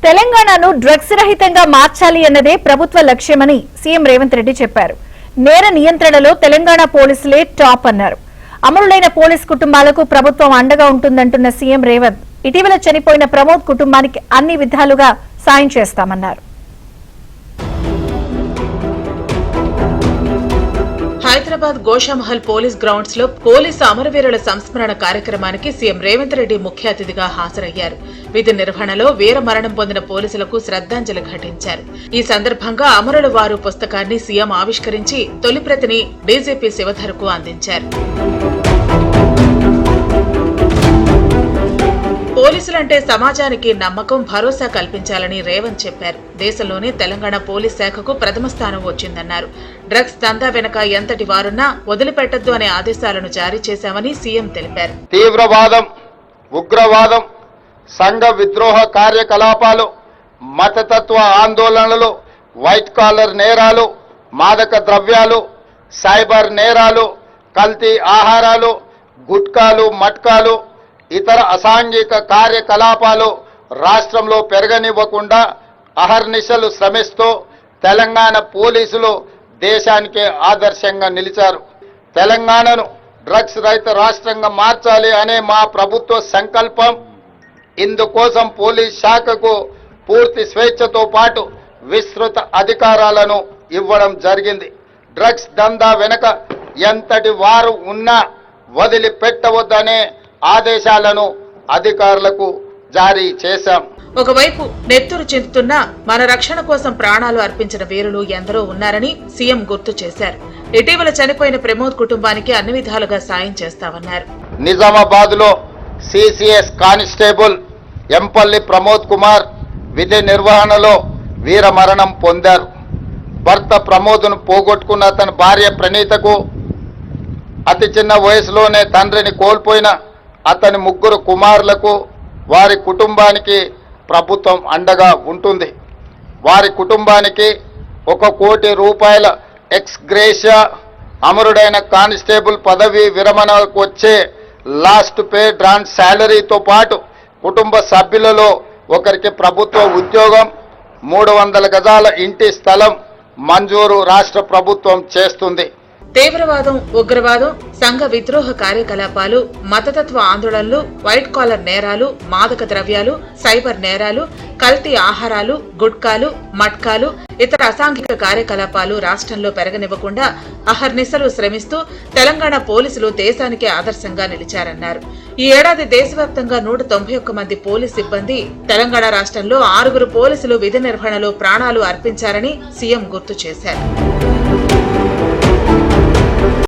తెలంగాణను డ్రగ్స్ రహితంగా మార్చాలి అన్నదే ప్రభుత్వ లక్ష్యమని సీఎం రేవంత్ రెడ్డి చెప్పారు. నేర నియంత్రణలో తెలంగాణ పోలీసులే టాప్ అన్నారు. అమరులైన పోలీస్ కుటుంబాలకు ప్రభుత్వం అండగా ఉంటుందంటున్న సీఎం రేవంత్ ఇటీవల చనిపోయిన ప్రమోద్ కుటుంబానికి అన్ని విధాలుగా సాయం చేస్తామన్నారు. హైదరాబాద్ గోషామహల్ పోలీస్ గ్రౌండ్స్ లో పోలీసు అమరవీరుల సంస్మరణ కార్యక్రమానికి సీఎం రేవంత్ రెడ్డి ముఖ్య అతిథిగా హాజరయ్యారు. విధి నిర్వహణలో వీర మరణం పొందిన పోలీసులకు శ్రద్ధాంజలి ఘటించారు. ఈ సందర్భంగా అమరుల వారు పుస్తకాన్ని సీఎం ఆవిష్కరించి తొలి ప్రతిని డీజీపీ శివధర్కు అందించారు. పోలీసులంటే సమాజానికి నమ్మకం, భరోసా కల్పించాలని రేవంత్ చెప్పారు. దేశంలోనే తెలంగాణ పోలీస్ శాఖకు ప్రథమ స్థానం వచ్చిందన్నారు. డ్రగ్స్ దందా వెనక ఎంతటి వారున్నా వదిలిపెట్టద్దు అనే ఆదేశాలను జారీ చేశామని సీఎం తెలిపారు. తీవ్రవాదం, ఉగ్రవాదం, సంఘ విద్రోహ కార్యకలాపాలు, మతతత్వ ఆందోళనలు, వైట్ కాలర్ నేరాలు, మాదక ద్రవ్యాలు, సైబర్ నేరాలు, కల్తీ ఆహారాలు, గుట్కాలు, మట్కాలు, ఇతర అసాంఘిక కార్యకలాపాలు రాష్ట్రంలో పెరగనివ్వకుండా అహర్నిశలు శ్రమిస్తూ తెలంగాణ పోలీసులు దేశానికే ఆదర్శంగా నిలిచారు. తెలంగాణను డ్రగ్స్ రహిత రాష్ట్రంగా మార్చాలి అనే మా ప్రభుత్వ సంకల్పం. ఇందుకోసం పోలీస్ శాఖకు పూర్తి స్వేచ్ఛతో పాటు విస్తృత అధికారాలను ఇవ్వడం జరిగింది. డ్రగ్స్ దందా వెనుక ఎంతటి వారు ఉన్నా వదిలిపెట్టవద్దనే ఆదేశాలను అధికారులకు జారీ చేశాం. ఒకవైపు నెత్తురు చిందుతున్న మన రక్షణ కోసం ప్రాణాలు అర్పించిన వీరులు ఎందరో ఉన్నారని సీఎం గుర్తు చేశారు. ఇటీవల చనిపోయిన ప్రమోద్ కుటుంబానికి అన్ని విధాలుగా సాయం చేస్తామన్నారు. నిజామాబాద్ లో సిసిఎస్ కానిస్టేబుల్ ఎంపల్లి ప్రమోద్ కుమార్ విధి నిర్వహణలో వీర మరణం పొందారు. భర్త ప్రమోద్ను పోగొట్టుకున్న తన భార్య ప్రణీతకు అతి చిన్న వయసులోనే తండ్రిని కోల్పోయిన అతని ముగ్గురు కుమారులకు, వారి కుటుంబానికి ప్రభుత్వం అండగా ఉంటుంది. వారి కుటుంబానికి 1 కోటి రూపాయల ఎక్స్ గ్రేషియా, అమరుడైన కానిస్టేబుల్ పదవి విరమణకు వచ్చే లాస్ట్ పే డ్రాన్ శాలరీతో పాటు కుటుంబ సభ్యులలో ఒకరికి ప్రభుత్వ ఉద్యోగం, 300 గజాల ఇంటి స్థలం మంజూరు రాష్ట్ర ప్రభుత్వం చేస్తుంది. తీవ్రవాదం, ఉగ్రవాదం, సంఘ విద్రోహ కార్యకలాపాలు, మతతత్వ ఆందోళనలు, వైట్ కాలర్ నేరాలు, మాదక ద్రవ్యాలు, సైబర్ నేరాలు, కల్తీ ఆహారాలు, గుట్కాలు, మట్కాలు, ఇతర అసాంఘిక కార్యకలాపాలు రాష్ట్రంలో పెరగనివ్వకుండా అహర్నిశలు శ్రమిస్తూ తెలంగాణ పోలీసులు దేశానికే ఆదర్శంగా నిలిచారన్నారు. ఈ ఏడాది దేశవ్యాప్తంగా 191 మంది పోలీస్ సిబ్బంది, తెలంగాణ రాష్ట్రంలో 6 పోలీసులు విధి నిర్వహణలో ప్రాణాలు అర్పించారని సీఎం గుర్తు చేశారు.